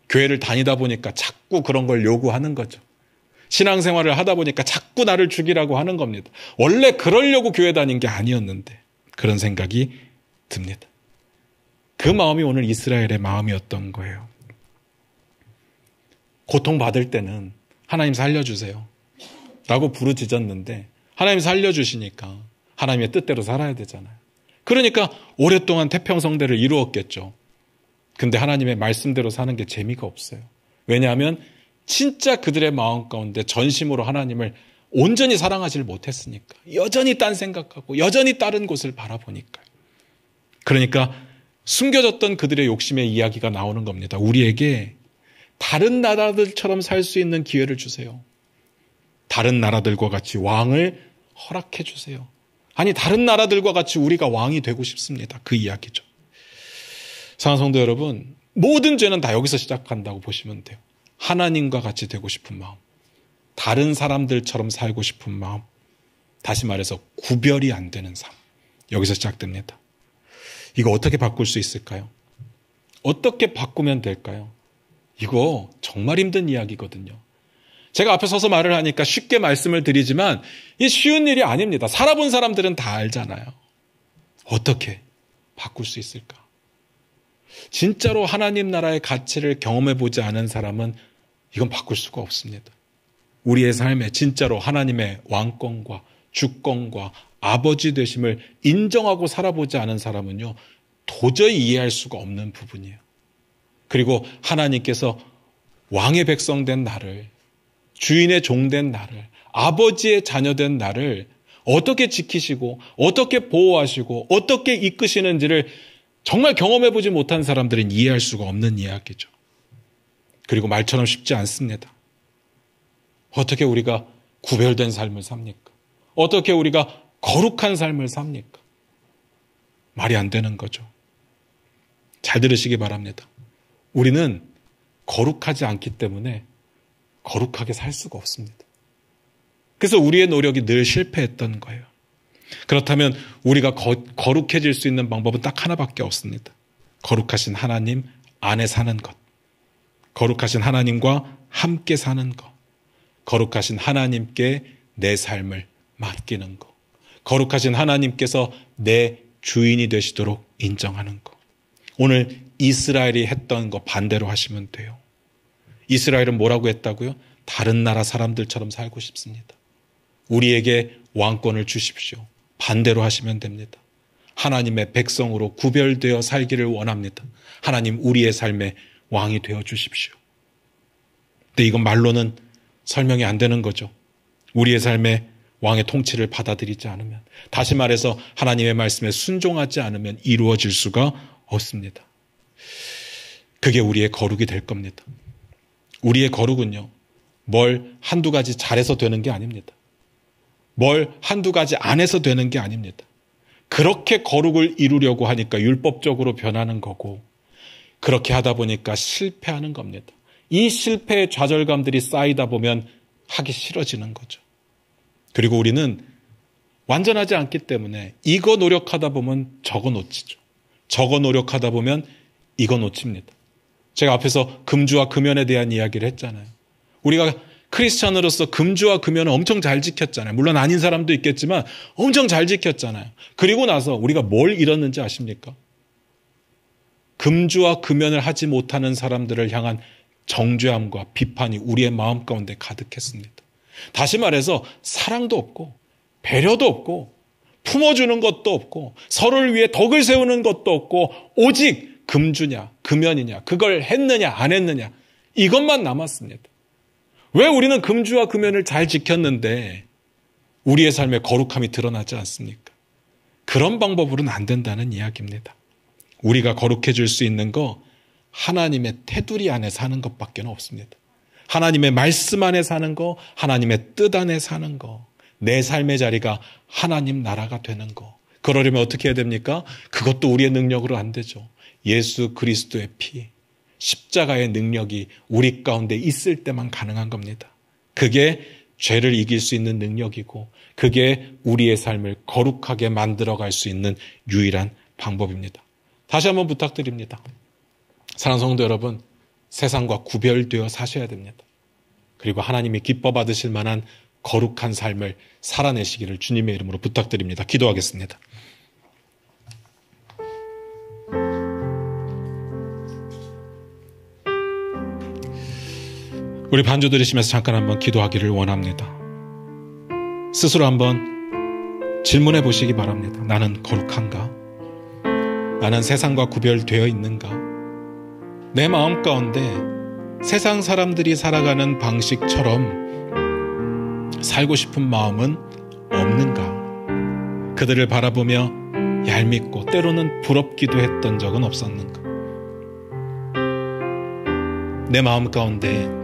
A: 교회를 다니다 보니까 자꾸 그런 걸 요구하는 거죠. 신앙생활을 하다 보니까 자꾸 나를 죽이라고 하는 겁니다. 원래 그러려고 교회 다닌 게 아니었는데 그런 생각이 듭니다. 그 마음이 오늘 이스라엘의 마음이었던 거예요. 고통받을 때는 하나님 살려주세요 라고 부르짖었는데 하나님 살려주시니까 하나님의 뜻대로 살아야 되잖아요. 그러니까 오랫동안 태평성대를 이루었겠죠. 근데 하나님의 말씀대로 사는 게 재미가 없어요. 왜냐하면 진짜 그들의 마음 가운데 전심으로 하나님을 온전히 사랑하지를 못했으니까. 여전히 딴 생각하고 여전히 다른 곳을 바라보니까요. 그러니까 숨겨졌던 그들의 욕심의 이야기가 나오는 겁니다. 우리에게 다른 나라들처럼 살 수 있는 기회를 주세요. 다른 나라들과 같이 왕을 허락해 주세요. 아니 다른 나라들과 같이 우리가 왕이 되고 싶습니다. 그 이야기죠. 사랑하는 성도 여러분, 모든 죄는 다 여기서 시작한다고 보시면 돼요. 하나님과 같이 되고 싶은 마음, 다른 사람들처럼 살고 싶은 마음, 다시 말해서 구별이 안 되는 삶, 여기서 시작됩니다. 이거 어떻게 바꿀 수 있을까요? 어떻게 바꾸면 될까요? 이거 정말 힘든 이야기거든요. 제가 앞에 서서 말을 하니까 쉽게 말씀을 드리지만 이 쉬운 일이 아닙니다. 살아본 사람들은 다 알잖아요. 어떻게 바꿀 수 있을까? 진짜로 하나님 나라의 가치를 경험해보지 않은 사람은 이건 바꿀 수가 없습니다. 우리의 삶에 진짜로 하나님의 왕권과 주권과 아버지 되심을 인정하고 살아보지 않은 사람은요, 도저히 이해할 수가 없는 부분이에요. 그리고 하나님께서 왕의 백성 된 나를, 주인의 종 된 나를, 아버지의 자녀 된 나를 어떻게 지키시고 어떻게 보호하시고 어떻게 이끄시는지를 정말 경험해보지 못한 사람들은 이해할 수가 없는 이야기죠. 그리고 말처럼 쉽지 않습니다. 어떻게 우리가 구별된 삶을 삽니까? 어떻게 우리가 거룩한 삶을 삽니까? 말이 안 되는 거죠. 잘 들으시기 바랍니다. 우리는 거룩하지 않기 때문에 거룩하게 살 수가 없습니다. 그래서 우리의 노력이 늘 실패했던 거예요. 그렇다면 우리가 거룩해질 수 있는 방법은 딱 하나밖에 없습니다. 거룩하신 하나님 안에 사는 것. 거룩하신 하나님과 함께 사는 것. 거룩하신 하나님께 내 삶을 맡기는 것. 거룩하신 하나님께서 내 주인이 되시도록 인정하는 것. 오늘 이스라엘이 했던 거 반대로 하시면 돼요. 이스라엘은 뭐라고 했다고요? 다른 나라 사람들처럼 살고 싶습니다. 우리에게 왕권을 주십시오. 반대로 하시면 됩니다. 하나님의 백성으로 구별되어 살기를 원합니다. 하나님 우리의 삶의 왕이 되어 주십시오. 근데 이건 말로는 설명이 안 되는 거죠. 우리의 삶의 왕의 통치를 받아들이지 않으면, 다시 말해서 하나님의 말씀에 순종하지 않으면 이루어질 수가 없습니다. 그게 우리의 거룩이 될 겁니다. 우리의 거룩은요, 뭘 한두 가지 잘해서 되는 게 아닙니다. 뭘 한두 가지 안 해서 되는 게 아닙니다. 그렇게 거룩을 이루려고 하니까 율법적으로 변하는 거고, 그렇게 하다 보니까 실패하는 겁니다. 이 실패의 좌절감들이 쌓이다 보면 하기 싫어지는 거죠. 그리고 우리는 완전하지 않기 때문에 이거 노력하다 보면 저거 놓치죠. 저거 노력하다 보면 이거 놓칩니다. 제가 앞에서 금주와 금연에 대한 이야기를 했잖아요. 우리가 크리스찬으로서 금주와 금연을 엄청 잘 지켰잖아요. 물론 아닌 사람도 있겠지만 엄청 잘 지켰잖아요. 그리고 나서 우리가 뭘 잃었는지 아십니까? 금주와 금연을 하지 못하는 사람들을 향한 정죄함과 비판이 우리의 마음 가운데 가득했습니다. 다시 말해서 사랑도 없고 배려도 없고 품어주는 것도 없고 서로를 위해 덕을 세우는 것도 없고 오직 금주냐 금연이냐 그걸 했느냐 안 했느냐 이것만 남았습니다. 왜 우리는 금주와 금연을 잘 지켰는데 우리의 삶에 거룩함이 드러나지 않습니까? 그런 방법으로는 안 된다는 이야기입니다. 우리가 거룩해질 수 있는 거 하나님의 테두리 안에 사는 것밖에 없습니다. 하나님의 말씀 안에 사는 거, 하나님의 뜻 안에 사는 거, 내 삶의 자리가 하나님 나라가 되는 거. 그러려면 어떻게 해야 됩니까? 그것도 우리의 능력으로 안 되죠. 예수 그리스도의 피, 십자가의 능력이 우리 가운데 있을 때만 가능한 겁니다. 그게 죄를 이길 수 있는 능력이고 그게 우리의 삶을 거룩하게 만들어갈 수 있는 유일한 방법입니다. 다시 한번 부탁드립니다. 사랑하는 성도 여러분, 세상과 구별되어 사셔야 됩니다. 그리고 하나님이 기뻐 받으실 만한 거룩한 삶을 살아내시기를 주님의 이름으로 부탁드립니다. 기도하겠습니다. 우리 반주 들으시면서 잠깐 한번 기도하기를 원합니다. 스스로 한번 질문해 보시기 바랍니다. 나는 거룩한가? 나는 세상과 구별되어 있는가? 내 마음 가운데 세상 사람들이 살아가는 방식처럼 살고 싶은 마음은 없는가? 그들을 바라보며 얄밉고 때로는 부럽기도 했던 적은 없었는가? 내 마음 가운데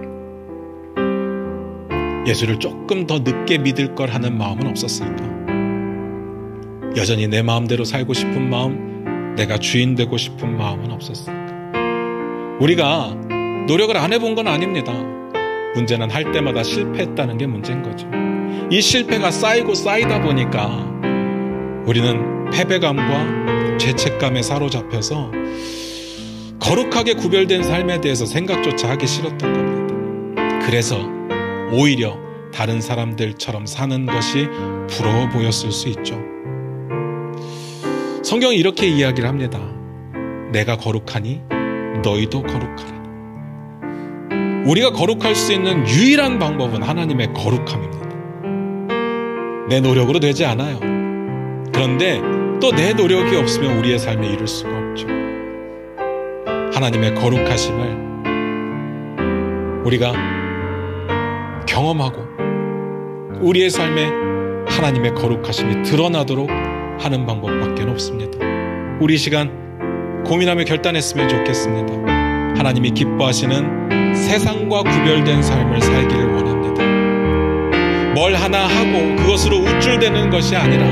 A: 예수를 조금 더 늦게 믿을 걸 하는 마음은 없었을까? 여전히 내 마음대로 살고 싶은 마음, 내가 주인 되고 싶은 마음은 없었을까? 우리가 노력을 안 해본 건 아닙니다. 문제는 할 때마다 실패했다는 게 문제인 거죠. 이 실패가 쌓이고 쌓이다 보니까 우리는 패배감과 죄책감에 사로잡혀서 거룩하게 구별된 삶에 대해서 생각조차 하기 싫었던 겁니다. 그래서 오히려 다른 사람들처럼 사는 것이 부러워 보였을 수 있죠. 성경이 이렇게 이야기를 합니다. 내가 거룩하니 너희도 거룩하라. 우리가 거룩할 수 있는 유일한 방법은 하나님의 거룩함입니다. 내 노력으로 되지 않아요. 그런데 또 내 노력이 없으면 우리의 삶에 이룰 수가 없죠. 하나님의 거룩하심을 우리가 경험하고 우리의 삶에 하나님의 거룩하심이 드러나도록 하는 방법밖에 없습니다. 우리 시간 고민하며 결단했으면 좋겠습니다. 하나님이 기뻐하시는 세상과 구별된 삶을 살기를 원합니다. 뭘 하나 하고 그것으로 우쭐대는 것이 아니라,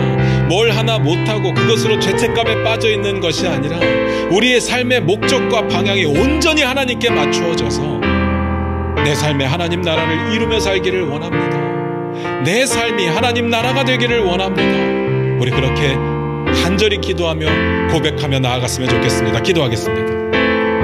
A: 뭘 하나 못하고 그것으로 죄책감에 빠져 있는 것이 아니라, 우리의 삶의 목적과 방향이 온전히 하나님께 맞추어져서 내 삶에 하나님 나라를 이루며 살기를 원합니다. 내 삶이 하나님 나라가 되기를 원합니다. 우리 그렇게 간절히 기도하며 고백하며 나아갔으면 좋겠습니다. 기도하겠습니다.